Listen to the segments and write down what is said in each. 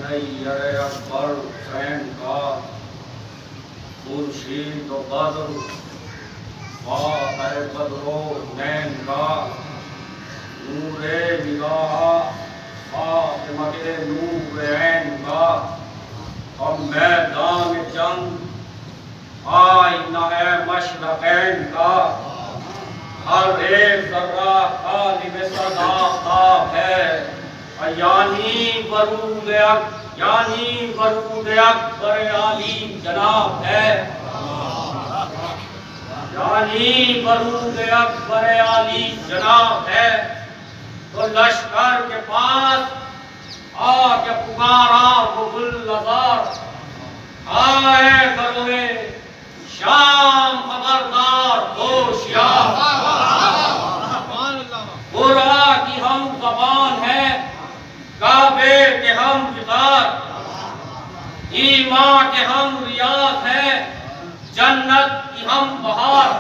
नैयर अकबर हुसैन का खुर्शीद बद्र है बदरो नैन का नूरे निगाह फातिमा के नूर ऐन का और मैदान जंग आईना है मशरक़ैन का हर एक ज़र्रा तालिब सदाक़त है यानी वरूद अकबर आली जनाब है यानी वरूद अकबर आली जनाब है। तो लश्कर के पास आके पुकारा वो गुलजार आए करोए शाम खबरदार होशियार बुरा की हम ज़बान है काबे के हम विकार ईमान के हम रियाज है जन्नत की हम बहार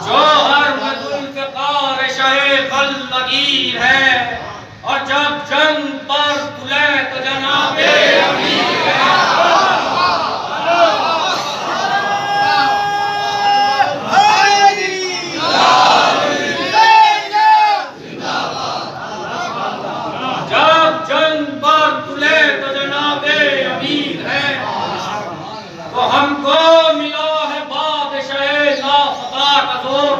जो हर मजुल्फ़िकार शहे कल लगीर है और जब जंग पर तुले तो जनाबे अमीर है। तो हमको मिला है बादशाह लापता का जोर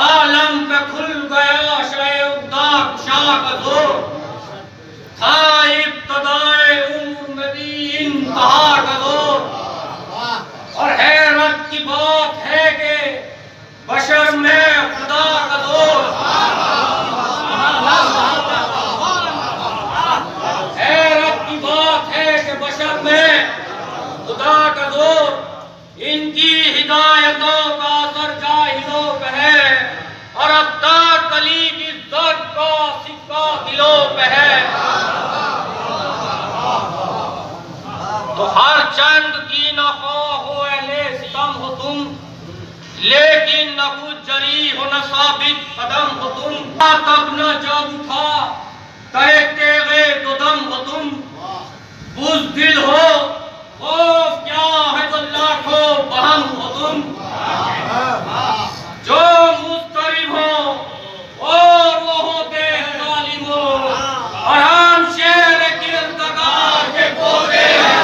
आलम पे खुल गया शैउद्दा शाह का जोर था इब्तदाए उम्र में भी इंतहा का जोर। और हैरत की बात है कि बशर में खुदा का जोर हैरत की बात है कि बशर में खुदा का जोर इनकी हिदायतों का असर जाहिलों पे है और अब्दार कली की दर्द का सिक्का दिलों पे है। तो हर चंद की नफा हो अहले सितम हो तुम लेकिन न कुछ जरी हो न साबित कदम हो तुम तब न जब उठा कहते गए दो दम हो तुम बुज़दिल हो खौफ क्या है तो लाखों बहम हो तुम जो मुस्तरिब हो और वो होते हैं जालिम हो और हम शेर किरदार के पोते हैं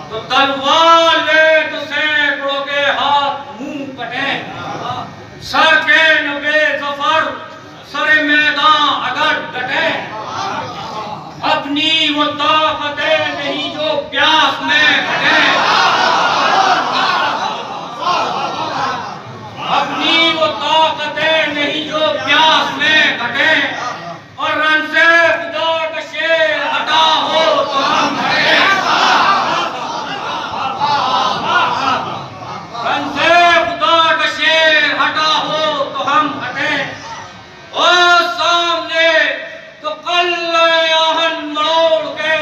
तो तलवार ले तो सैकड़ों के हाथ मुंह कटे सर के नबे जफर सरे मैदान अगर डटे अपनी वो ताकतें नहीं जो प्यास में घटे अपनी वो ताकतें नहीं जो प्यास में घटे और रन से खुदा का शेर हटा हो तो हम हटे रन से खुदा का शेर हटा हो तो हम हटे और सामने तो कल आहन मरोड़ के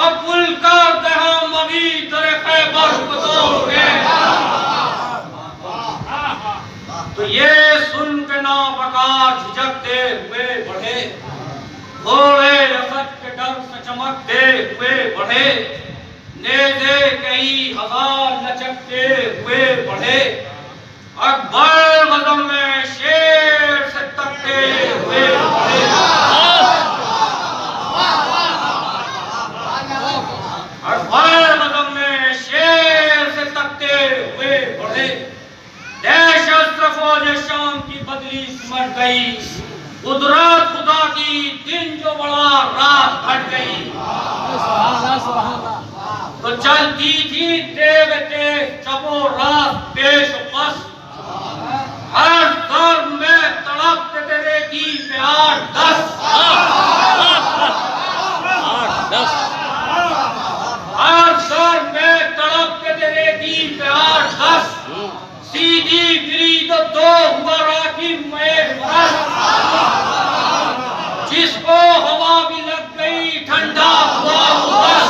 और पुल कर दे हम अभी दरे खैबर को तोड़ के। तो ये सुन के ना बकार झिझकते हुए बढ़े घोड़े असद के डर से चमकते हुए बढ़े नेज़े कई हजार लचकते हुए बढ़े अकबर गज़ब में शेर से तकते हुए बढ़े अकबर गज़ब में शेर से तकते हुए बढ़े दहशत से फौज शाम की बदली सिमट गई कुदरत खुदा की दिन जो बड़ा रात घट गई। तो चलती थी तेग तेज चबो रात पेश पस हर दर में तड़पते तेरे की प्यार 10 हर दर में तड़पते तेरे की प्यार 10 इसको हवा भी लग गई, ठंडा हुआ बस।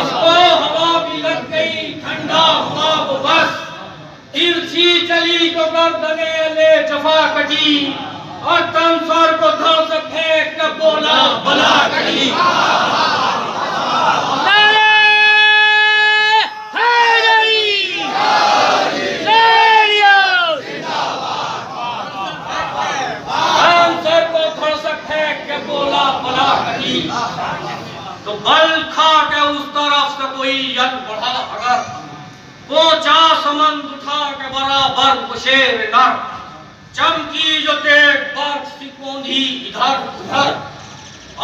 इसको हवा भी लग गई, ठंडा हुआ बस। तिरछी चली तो गर्दने ले जफा कटी, और तन सर को धड़ से फेंक के बोला भला कटी। तो बल खा के उस तरफ से कोई यन बढ़ा, अगर पहुंचा समंद उठा के बराबर कुशेर नर, चमकी जो तेज बर्फ सी कोंधी इधर उधर,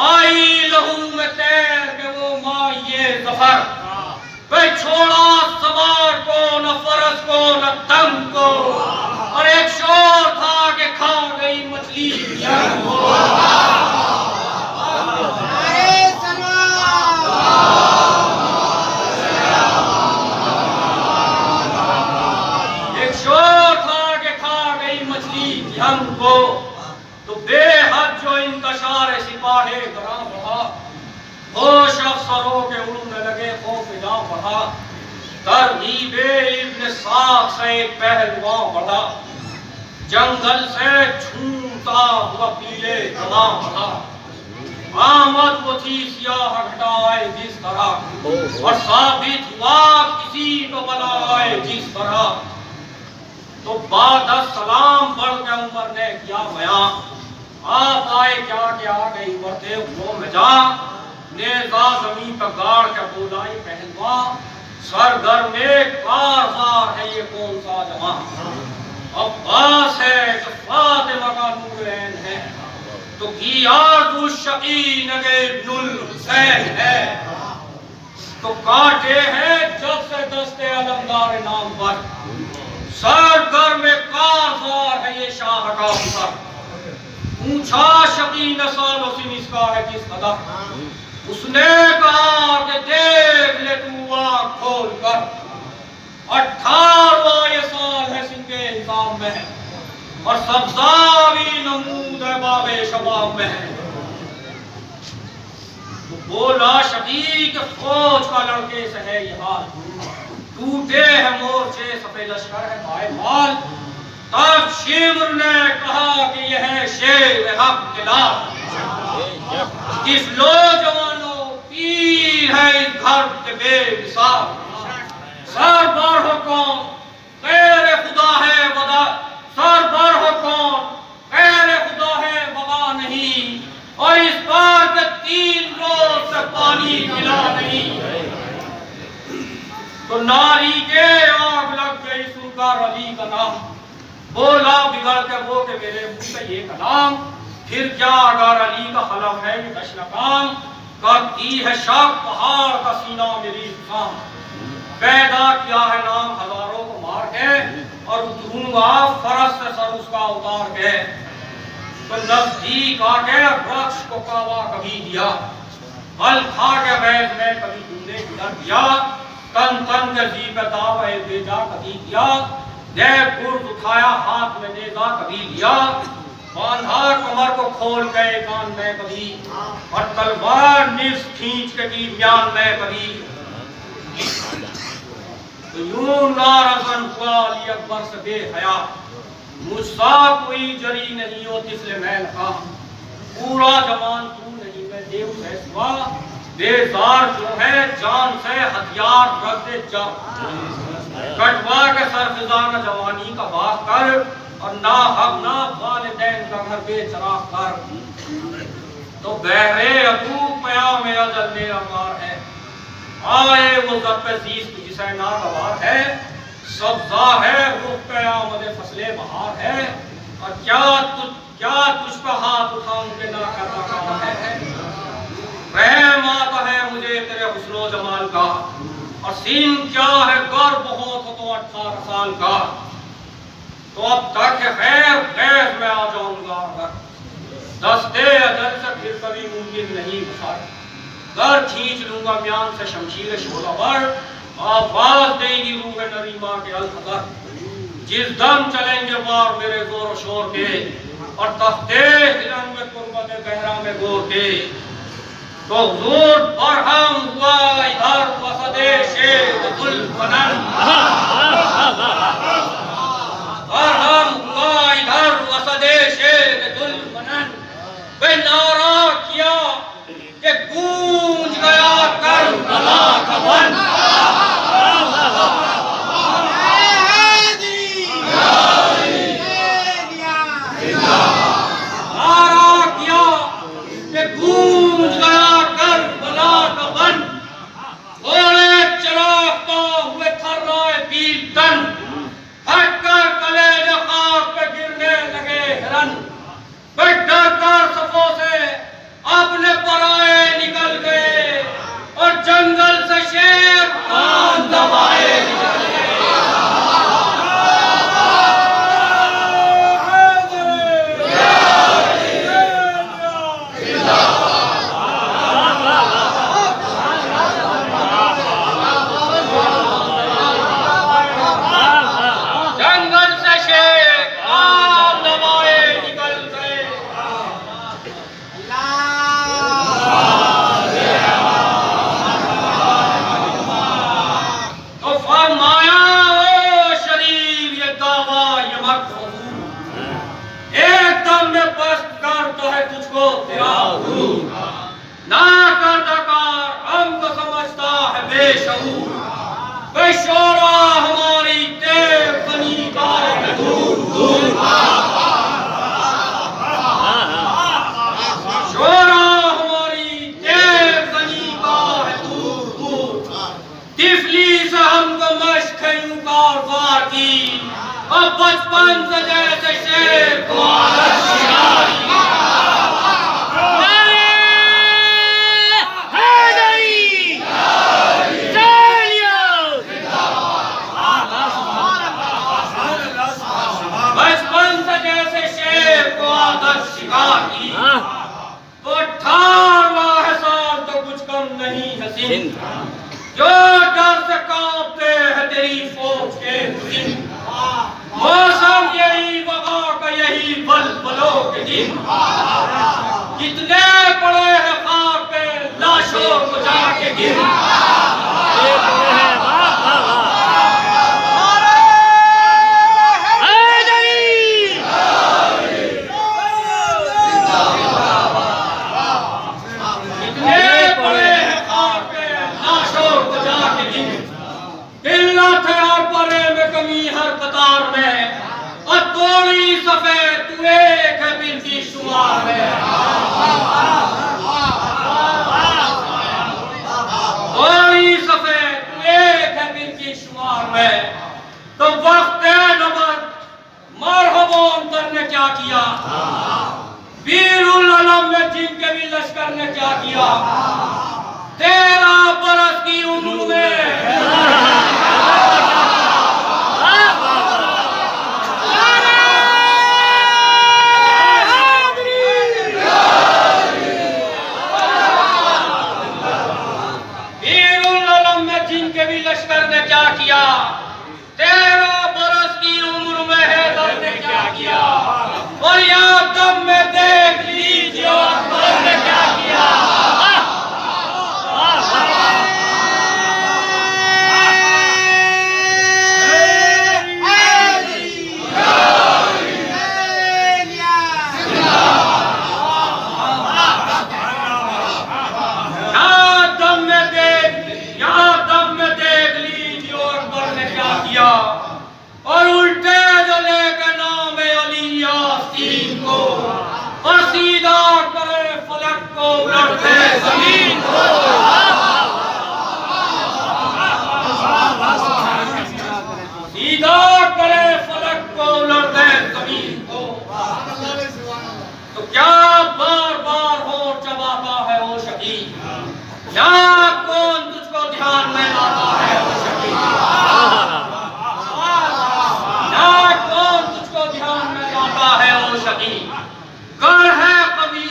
आई लहू में तैर के वो माँ ये जफर, वे छोड़ा सवार को न फरस को न तंग को, और एक शोर था कि खा गई मछली को। तो बेहद जो इंतशार सिपाही गरां बढ़ा, होश अफसरों के उड़ने लगे, खौफ जा बढ़ा, तरगीबे इब्न साद से एक पहलवान बढ़ा, जंगल से छूटा हुआ पीले गला बढ़ा, आमद वो थी सियाह घटाए जिस तरह, और साबित हुआ किसी को बनाए जिस तरह। तो बाद सलाम बढ़ के उमर ने किया बयां, आप आए क्या क्या गई बढ़ते हुओं में जा, नेजा जमीन पर गाड़ के बोला ये पहलवान, सरगर में कारजार है ये कौन सा जमा, अब्बास है कि फातिमा का नूरैन है, तो गियादुल शकीन के इब्नुल हुसैन है, तो काटे हैं जब से दस्ते अलमदार नाम पर, सरगर में कारजार है ये शाह का सर, पूछा शकीन सालों से इसका है किस कदर, उसने कहा कि देख ले तू आँख खोल कर, 18वां ये साल है सिंह इंतजाम में है, और सब्जावी नमूद है बाबे शबाब में है। तो बोला शकीक फौज का लड़के से है ये हाल, टूटे हैं मोर्चे सफेद लश्कर है भाई माल, तब शिमर ने कहा कि यह है शेर हक किला, किस लो जवानों पीर है इस घर के बेमिसाल, सर पर हो कौन गैर खुदा है वदा, सर पर हो कौन गैर खुदा है वदा नहीं, और इस बार के 3 रोज से पानी मिला नहीं। तो नारी के आग लग गई सुनकर अली का नाम, बोला बिगड़ के वो के मेरे मुंह पे ये कलाम, फिर क्या अगर अली का हलफ है ये दशनकाम, करती है शक पहाड़ का सीना मेरी जुकाम, पैदा किया है नाम हजारों को मार के, और उतरूंगा फरस से सर उसका उतार के, तो नजदीक आके वृक्ष को कावा कभी दिया, फल खा के बैठ में कभी तुमने गिर दिया, तन तन के जी पे दावे बेजा कभी किया, देव गुर्द उठाया हाथ में नेजा कभी लिया, बांधा कमर को खोल गए कान में कभी, और तलवार निस खींच के की म्यान में कभी। तो यूं नाराजन हुआ अली अकबर से बेहया, मुझसा कोई जरी नहीं हो तिसले मैल का, पूरा जवान तू नहीं मैं देव से सिवा, बेजार जो है जान से हथियार रख दे जा, कटवा के सरफिजान जवानी का बात कर, और ना हक ना वालिदैन का घर बेचरा कर। तो बहरे अबू प्याम अजल मेरा मार है, आए वो ज़ब्त-ए-ज़ीज़ तुझसे नागवार है, सब्ज़ा है रुख क़यामत फसले बहार है, और क्या तुझ पर हाथ उठाऊं के ना करना काम है, रहम आता है मुझे तेरे हुस्नो जमाल का, और सीन क्या है गर्व हो तो 18 साल का, तो अब तक खैर खैर में आ जाऊंगा, अगर दस्ते अजल से फिर कभी मुमकिन नहीं बसार, घर खींच लूंगा म्यान से शमशीर शोला पर, आवाज देगी रूह नरीमा के अलखतर, जिस दम चलेंगे वार मेरे जोर शोर के और तख्ते हिलाएंगे कुर्बत गहरा में गोर के, तो हुजूर बरहम हुआ इधर वसदे शेर गुलफनन, बरहम हुआ इधर वसदे शेर गुलफनन, वे नारा किया कि गूंज गया करबला का वन। नारा किया कि गूंज गया करबला का वन, घोड़े चरागता हुए थर्राए पीतन, हटकर कलेजे खाक पे गिरने लगे हिरन, वे डर कर सफों से अपने पराए निकल गए और जंगल से शेर कान दबाए निकल गए। जंगल से शेर कान दबाए निकल गए। तो फरमाया ओ शरीर ये दावा ये मत एकदम में पस्त कर तो है तुझको तेरा हुजूर, ना कर दकार हमको समझता है बेशऊर, बेशोरा हमारी तेरे बनी का है दूर दूर, शोरा हमारी तेरे बनी का है दूर दूर, तिफली से हमको मश्क है यूं कारवार की, अब बचपन से जैसे शेर को आदत शिकारी। बचपन से जैसे शेर को आदत शिकारी, तो 18 साल तो कुछ कम नहीं है सिंह, जो डर से कांपते हैं तेरी फौज के दिन, मौसम यही वबा का यही बलबलों के दिन, कितने पड़े हैं खाक पे लाशों को जाके गिर। हर कतार में और थोड़ी सफेद तू एक है बिनती शुमार में, थोड़ी सफेद तू एक है बिनती शुमार में, तो वक्त नबत मरहबों ने क्या किया, वीरुल अलम में जिनके भी लश्कर ने क्या किया, 13 बरस की उम्र में जिनके भी लश्कर ने क्या किया, 13 बरस की उम्र में हैदर ने क्या किया, और यहाँ दम में देख लीजिए अकबर ने क्या किया। और उल्टे जो लेकर नाम अली यासीन को, और सीधा करे फलक को उलटे जमीन को, सीधा करे फलक को उलटे जमीन को, तो क्या बार बार हो चबाता है वो शकी, क्या कौन तुझको ध्यान में लाता है वो शकी, कर है कभी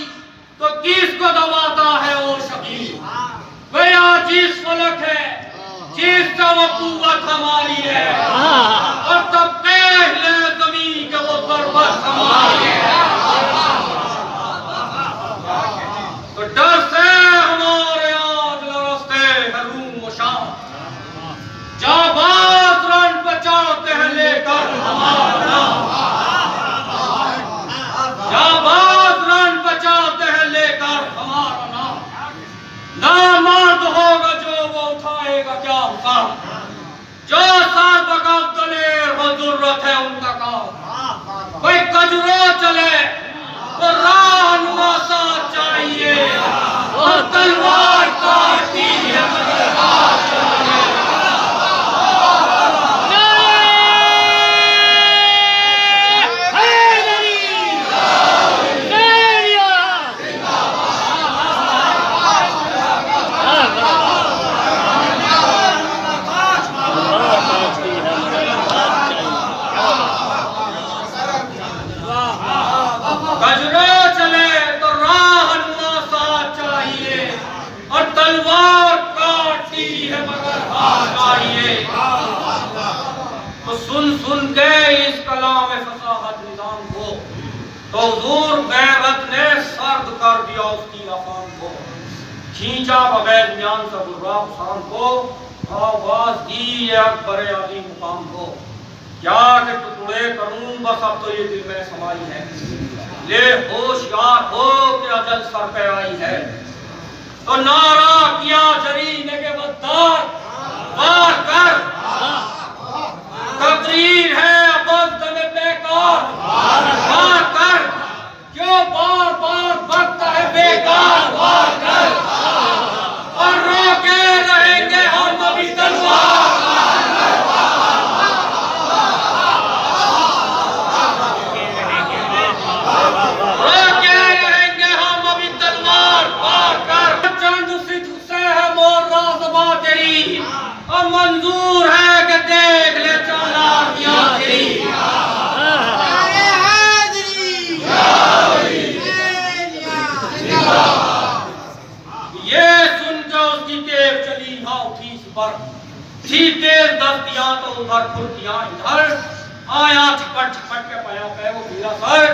तो किसको दबाता है वो शकी, भैया जिस फलक है चीज वो कुव्वत हमारी है और तब पहले जमीन के वो बरबस हमारी है। तो डर से हमारे आज लरसते हैं रूम व शाम, जाबाज रण बचाते हैं लेकर हमारा नाम, जाबाज रण बचाते हैं लेकर हमारा नाम। नामर्द होगा जो वो उठाएगा क्या काम, जो सर बगब दलेर हो जरूरत है उनका काम। कोई कजरो चले तो रहनुमा साथ चाहिए और तलवार काटती है मगर हाथ चाहिए। कजरो चले तो रहनुमा साथ चाहिए और तलवार काटती है मगर हाथ चाहिए। तो सुन के इस कलाम फसाहत निजाम को तो हुजूर गैरत ने सर्द कर दिया उसकी अफान को, खींचा बगैर म्यान से गुर्राब शान को, आवाज दी अकबर अली मुकाम को। क्या के टुकड़े करूं बस अब तो ये दिल में समाई है, ले होशियार हो कि अजल सर पे आई है। तो नारा किया जरीने के बद्दार वार कर, तकरीर है अबद में बेकार वार कर, क्यों बार बार बकता है बेकार वार कर, और रोके रहेंगे हम अभी तलवार और मंजूर है कि देख ले चालाकियां तेरी। ये सुन के उसकी तेज चली हाँ उठी पर, थी तेज दस्तियां तो उधर फुर्तियां इधर, आया छपट छपट के पाया पे वो ढीला सर,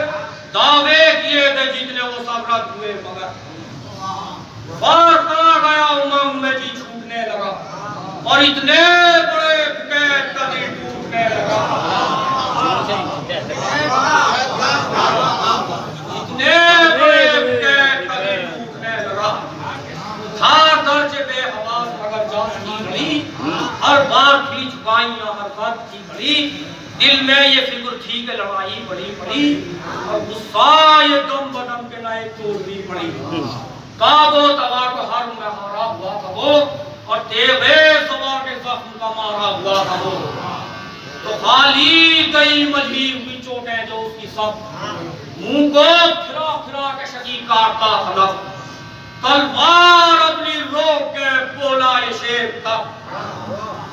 दावे किए थे जितने वो सब रद्द हुए मगर बार आ गया उमंग में जी छूटने लगा और इतने बड़े कैद का दिल टूटने लगा, इतने बड़े कैद का दिल टूटने लगा। था दर्ज बेहवास मगर जान की बड़ी, हर बार खींच पाई हर बात की बड़ी, दिल में ये फिक्र थी कि लड़ाई बड़ी पड़ी और गुस्सा ये दम बदम के नए तोड़नी पड़ी। काबो तवा को हर में हारा हुआ था वो और तेवे सवा के जख्म का मारा हुआ था वो। तो खाली गई मलही हुई चोटें जो उसकी सब, मुंह को फिरा फिरा के शकी काटता था लब, तलवार अपनी रोक के बोला ये शेर था,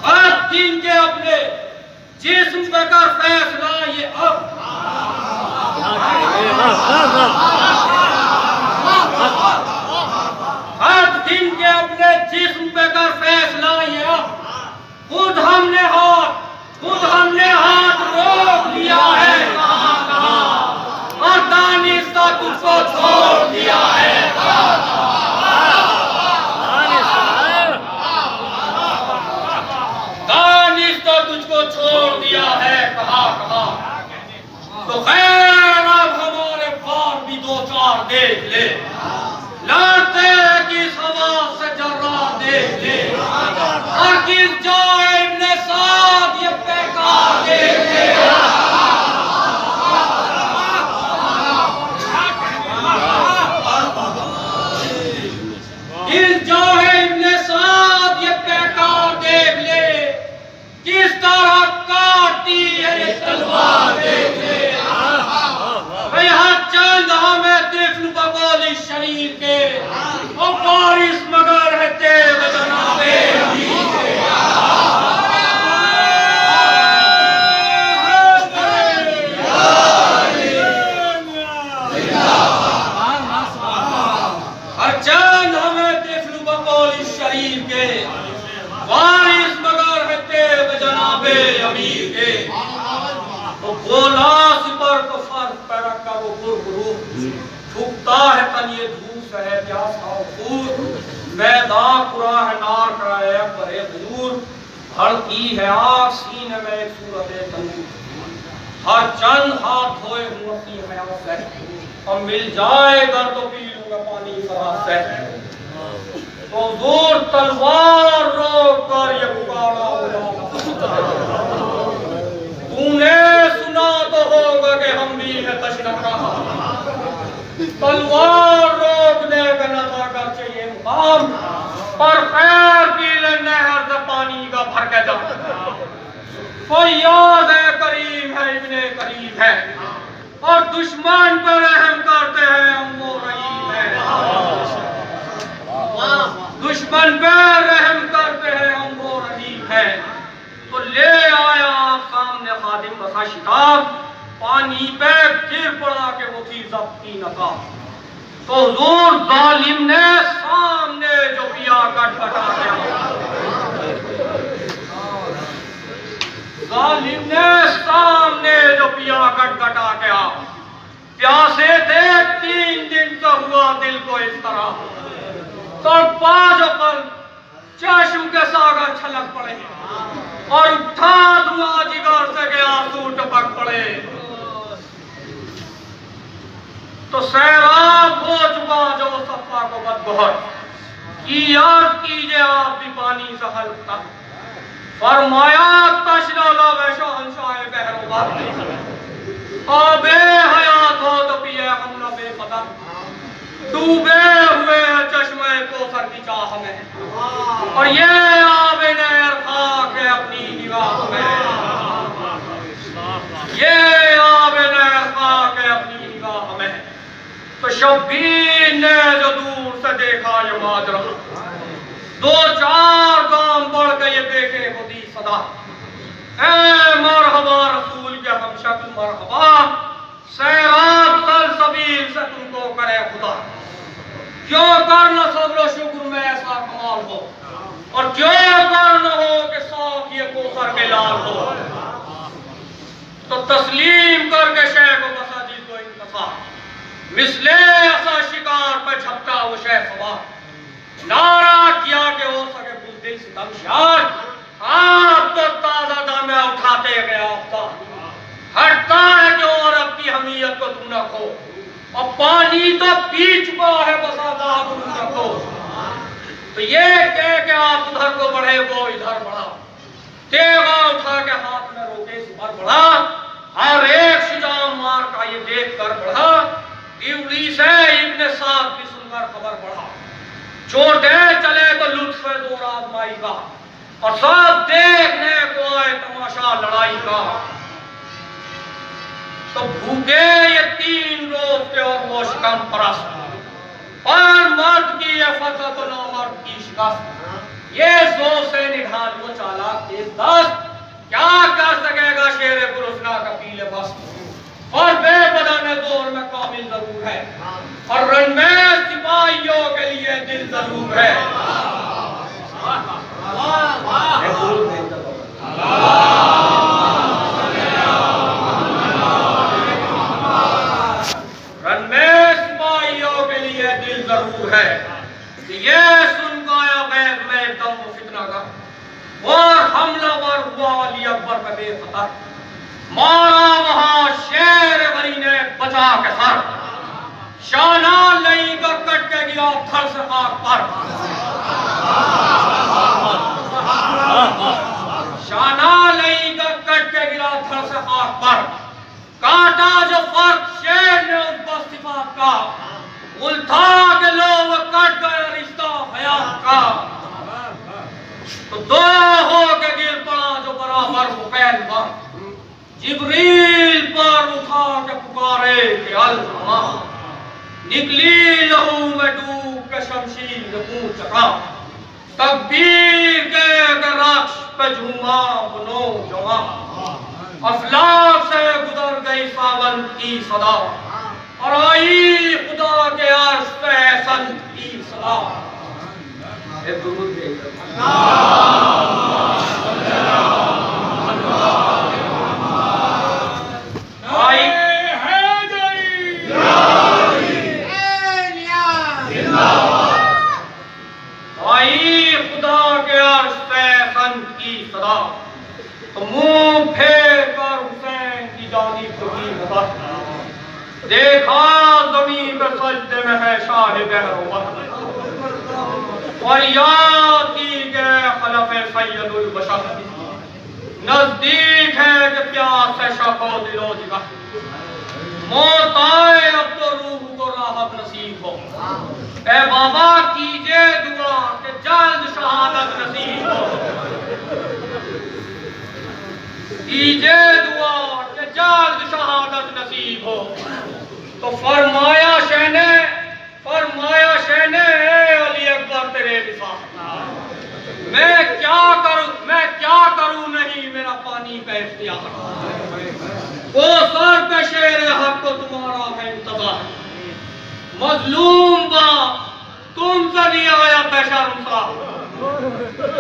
हर दिन के अपने जिस्म पे कर फैसला ये अब, हर दिन के अपने जिस्म पे कर फैसला ये अब, खुद हमने हाथ रोक लिया है कहां कहां और दानिस्ता तुझको छोड़ दिया है दानिस्ता तुझको छोड़ दिया है कहां कहां। तो खैर अब हमारे पार भी दो चार देख ले, लड़ते किस हवा से जर्रा देख ले और किस जाए इब्ने साद छुपता है तन ये धूप है प्यासा फूल, मैदान पूरा है नार कराए बड़े दूर, भड़की है आग सीने में एक सूरत तंदूर, हर चंद हाथ धोए हूँ अपनी हयात से, अब मिल जाए घर तो पी लूंगा पानी बरात से। तो दूर तलवार रोक कर ये पुकारा तूने सुना तो होगा कि हम भी है तशना कहा, तलवार रोकने का न था कर चाहिए मुकाम, पर खैर पी ले नहर से पानी का भर के जा, फैयाज है करीम है इब्ने करीम है, और दुश्मन पर रहम करते हैं हम वो रहीम है, दुश्मन पर रहम करते हैं हम वो रहीम है। तो ले आया आप सामने खादिम बसा शिताब, पानी पे गिर पड़ा के वो थी जब्ती नकाब, तो हुजूर जालिम ने सामने जो पिया गटगटा गया, जालिम ने सामने जो पिया गटगटा गया, प्यासे थे 3 दिन तो हुआ दिल को इस तरह, तो 5 पल चश्म के सागर छलक पड़े, और उठा धुआं जिगर से गया आंसू टपक पड़े, तो सैराब हो चुका जो सफा को बदबहर, की याद कीजिए आप भी पानी से हल्का, फरमाया तशना लबे शहंशाह बहरोबाद, आबे हयात हो तो पिए हम लबे पता, डूबे हुए हैं चश्मे कोसर की चाह में, और ये आबे नहर खाके अपनी निगाह में, ये आबे नहर खाके अपनी निगाह में। तो शब्बीर ने जो दूर से देखा ये माजरा, 2-4 गांव बढ़ के ये देखे को दी सदा, ए मरहबा रसूल के हम शक्ल मरहबा, सैराब सलसबील से तुमको करे खुदा, क्यों कर न सब्र शुक्र में ऐसा कमाल हो, और क्यों कर न हो कि साफ ये कोसर के लाल हो। तो तस्लीम करके शेख को बसा दिल को इंतफा, मिसले ऐसा शिकार पे झपटा वो शेख सवार, नारा किया कि हो सके बुज़दिल सितमशार, आप तो ताजा दामे उठाते गए आपका, हटता है कि और अपनी हमीयत को तुम न खो, और पानी तो पी चुका है बस आजाद तुम न खो। तो ये कह के आप उधर को बढ़े वो इधर बढ़ा, तेगा उठा के हाथ में रोके सुपर बढ़ा, हर एक शुजाम मार का ये देख कर बढ़ा, इवली से इब्ने साद भी सुनकर खबर बढ़ा, छोड़ते चले तो लुत्फ जोर आजमाई का, और सब देखने को आए तमाशा लड़ाई का। तो भूखे ये 3 रोज के और वो शिकम परस्त, और मर्द की ये फतह तो ना मर्द की शिकस्त, ये सो से निढाल वो चालाक तेज दस्त, क्या कर सकेगा शेर पुरुषना का पीले बस, और बेबदन जोर में कामिल जरूर है, और रण में सिपाहियों के लिए दिल जरूर है। रण में सिपाहियों के लिए दिल जरूर है, ये सुन गाया बैग में एकदम फितना का, और हमलावर हुआ अली अकबर का बेखतर, मारा वहां शेर वली ने बचा के सर, शाना लई का कट के गिरा थर से खाक पर, शाना लई का कट के गिरा थर से खाक पर, काटा जो फर्क शेर ने उस बस्तिफात का, उल्था के लो कट गया रिश्ता हयात का। तो 2 हो के गिर पड़ा जो बराबर हुकैन पर, जिब्रील पर उठा के पुकारे कि अल्लाह, निकली लहू में डूब के शमशीर मुंह चका, तकबीर के रक्श पे झूमा बनो जवा, अफलाक से गुजर गई सावन की सदा, और आई खुदा के अर्श पे संत की सदा। एक दुरूद आई है जमीन पर सजदे में है शाह बहरो और याद की गए खलफ सैयदुल बशर नजदीक है कि प्यास है शको दिलो जिगर मौत आए अब तो रूह को राहत नसीब हो ए बाबा कीजिए दुआ कि जल्द शहादत नसीब हो कीजिए दुआ कि जल्द शहादत नसीब हो तो फरमाया शहने अली अकबर तेरे लिफाफ मैं क्या करूं नहीं मेरा पानी का इख्तियार वो सर पे शेर हक को तुम्हारा है इंतजार मजलूम बा तुमसे नहीं आया बेशर्म सा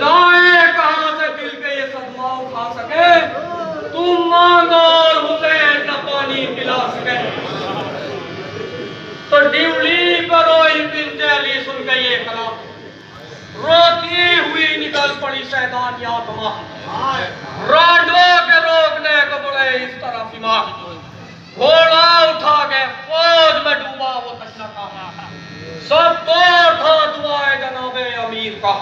लाए कहां से दिल के ये सदमा उठा सके तुम मांगो और हुसैन का पानी पिला सके तो डिवली पर रोई बिनते अली सुन गई ये कलाम रोती हुई निकल पड़ी शैतान आत्मा राडो के रोकने को बड़े इस तरफ इमाम घोड़ा उठा के फौज में डूबा वो तशना का सब तोड़ था दुआए जनाबे अमीर का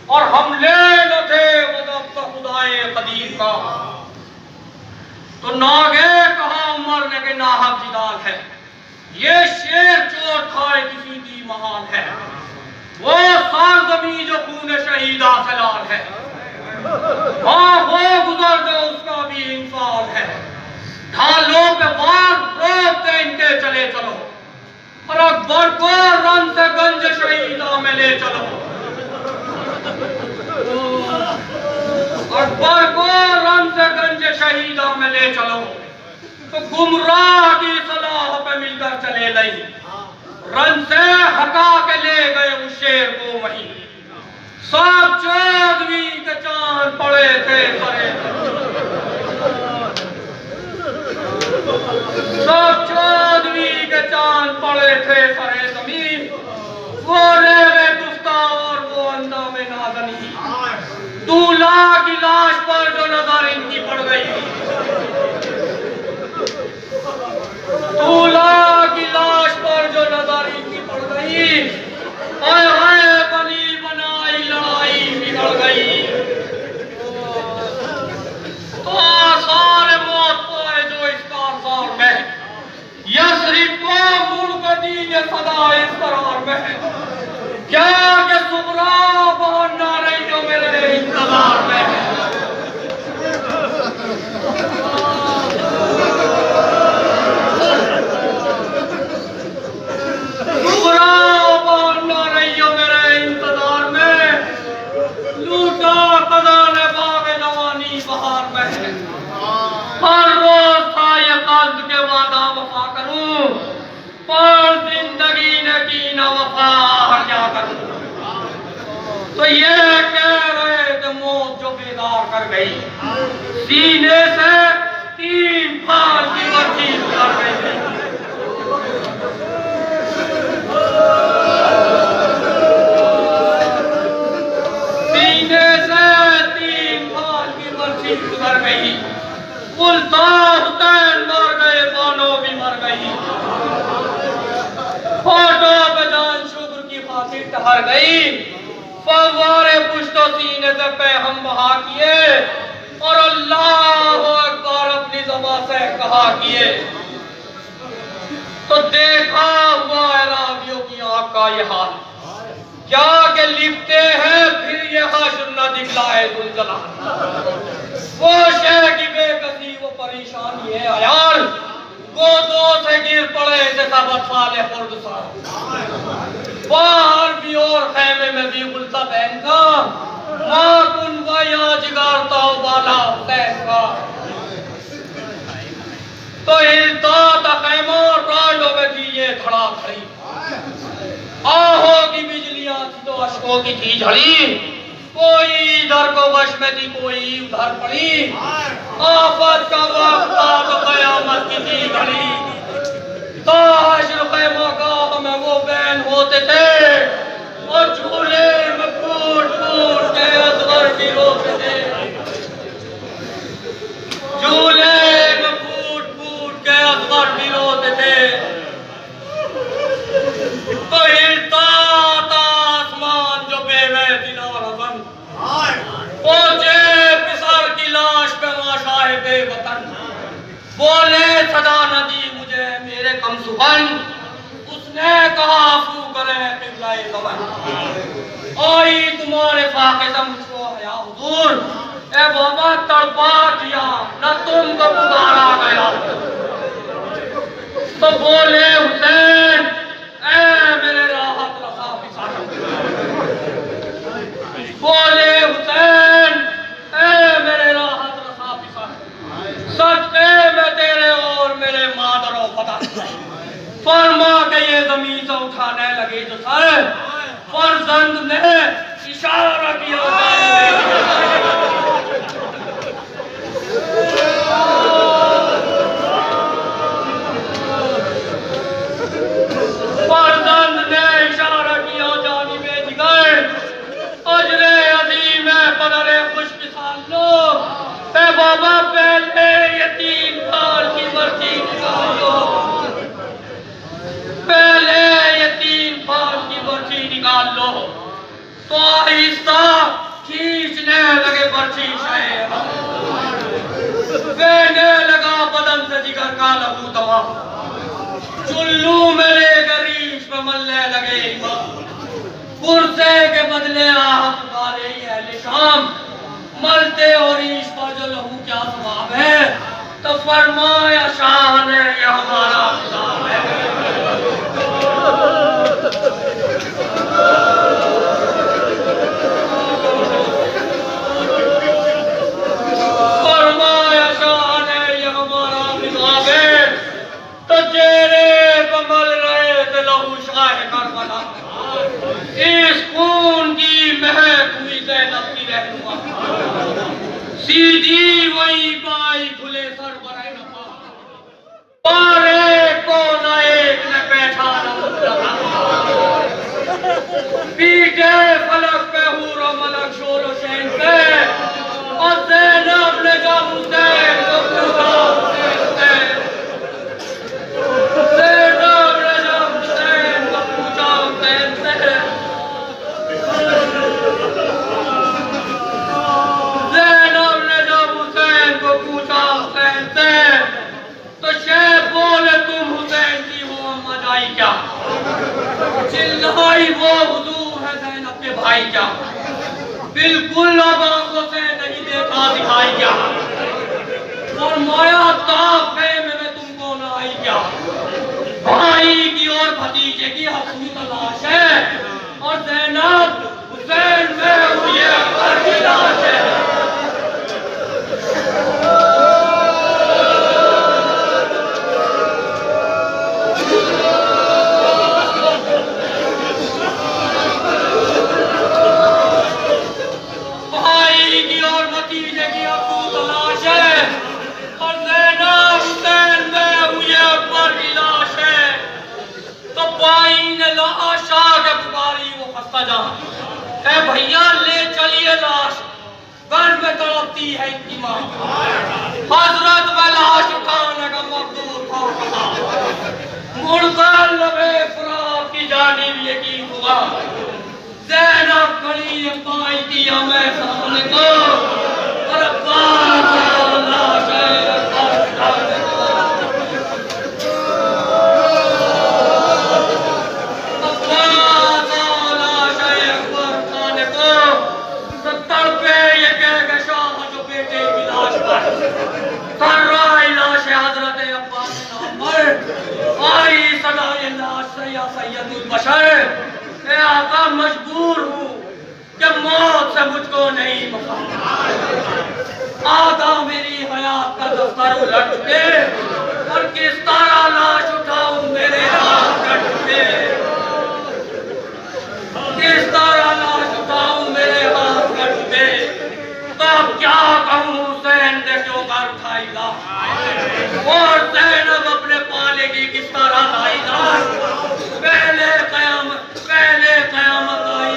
और हमले न थे मदद का खुदाए कदीर का तो नागे कहा उमर ने के नाहक जिदाल है ये शेर चोट खाए किसी की महान है वो सार जमी जो खून शहीदा सलाल है हाँ वो गुजर जो उसका भी इंसान है ढालों पे वार रोकते इनके चले चलो और अकबर को रन से गंज शहीदा में ले चलो अकबर को रन से गंज शहीदा में ले चलो तो गुमराह की सलाह पे मिलकर चले नहीं रन से हटा के ले गए उस शेर को वहीं सब चौदवी के चांद पड़े थे सरे सब चौदवी के चांद पड़े थे सरे जमीन वो रेवे गुफ्ता और वो अंदा में नाज़नी दूल्हा की लाश पर जो नजर इनकी पड़ गई दूल्हा की लाश पर जो नजर इनकी पड़ गई हाय हाय बनी बनाई लड़ाई बिगड़ गई तो आसार मौत पाए जो इस कारसार में यसरिब को मुल्क दीन सदा इस करार में क्या के सुबरा बहाना रही हो मेरे इंतजार में हर रोज था ये कल्ब के वादा वफा करूं पर जिंदगी ने की न वफा हर जा करूं तो ये कह रहे थे मौत जो बेदार कर गई सीने से 3 फाल की वर्दी उतर गई सीने से 3 फाल की वर्दी उतर गई उल्टा हुसैन मर गए बानो भी मर गई फोटो पे जान शुक्र की फांसी ठहर गई फवारे पुश्तो सीने से पे हम बहा किए और अल्लाह अकबर अपनी ज़बान से कहा किए तो देखा हुआ है रावियों की आंख का ये हाल क्या के लिखते हैं फिर ये हाशर न दिखलाए दुलजलाल वो शेर की बेकसी वो परेशानी है अयाल वो दो से गिर पड़े थे सब साले खुर्द सा बाहर भी और खैमे में भी गुलता बहन का माँ कुन वाया जिगारता वाला हुसैन का तो हिलता था खैमा रांडों में थी ये खड़ा खड़ी आहों की बिजलियां थी तो अशकों की थी झड़ी कोई इधर को वश में थी कोई उधर पड़ी आफत का वक्त था तो कयामत की थी घड़ी तो हश्र मकाम में वो बहन होते थे और झूले में फूट फूट के असगर भी रोते थे झूले में फूट फूट के असगर भी रोते थे सदा न दी मुझे मेरे कमसुबन, उसने कहा फू करे किबलाए कमर। आई तुम्हारे फाके से मुझको आया हुजूर, ए बाबा तड़पा दिया न तुमको पुकारा गया। तो बोले हुसैन ए मेरे राहत रसा पिसा, बोले हुसैन ए मेरे राहत रसा पिसा, सदके में तेरे और मेरे मादरों पता फरमा के ये जमीन से उठाने लगे जो सर, फरजंद ने इशारा किया बाबा, पहले ये 3 साल की मर्जी निकाल लो, पहले ये 3 साल की मर्जी निकाल लो। तो आहिस्ता खींचने लगे बर्ची शहर, बहने लगा बदन से जिगर का लहू तमाम, चुल्लू मेरे गरीश में मलने लगे कुर्से के बदले आह पुकारे अहले शाम, मलते और ईश पर जो लहू क्या सवाब है। तो फरमाया शाह ने ये हमारा हिसाब है। फरमाया शाह ने ये हमारा हिसाब है। तो चेहरे कमल रहे थे लहू शाह करबला, इस खून की महक हुई ज़ैनब की रहनुमा, सीधी वही बाई खुले सर बरे नफा, पारे को न एक ने पहचाना मुतलका, पीटे फलक पे हूर और मलक शोर और शहन से, और ज़ैनब ने जब हुसैन को पूछा हुसैन से, ज़ैनब ने जब हुसैन को पूछा हुसैन से, पूछा हुसैन से, तो शेख बोले तुम हुसैन की हो अम्मा जाई क्या, चिल्लाई वो हुजूर है ज़ैनब के भाई क्या, बिल्कुल अब आंखों से नहीं देखा दिखाई क्या, और माया ताफे में तुमको न आई क्या, भाई की और भतीजे की हसूल तलाश है, और ज़ैनब हुसैन में हुई अकबर की लाश है। भैया ले चलिए लाश, घर में तड़पती है इनकी माँ, हजरत में लाश उठाने का मकदूर था, मुड़कर लबे फराक की जानिब यकीन हुआ, ज़ैनब खड़ी पाई दिया मैं सामने को, और लाश मजबूर हूँ कि मौत से मुझको नहीं बचा, आधा मेरी हयात का दफ्तर उलट चुके, और किस तरह लाश उठाऊं मेरे हाथ कट चुके, किस तरह लाश उठाऊं मेरे हाथ कट चुके, तो अब क्या कहूँ हुसैन ने क्यों कर उठाई लाश, और ज़ैनब अपने पाले की किस तरह लाई लाश, पहले कयामत आई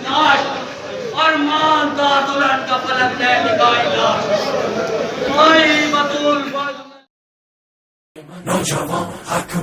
लाश, और मानता दुल्हन का पलक ने निकाली लाश, कोई बतूल नौजवान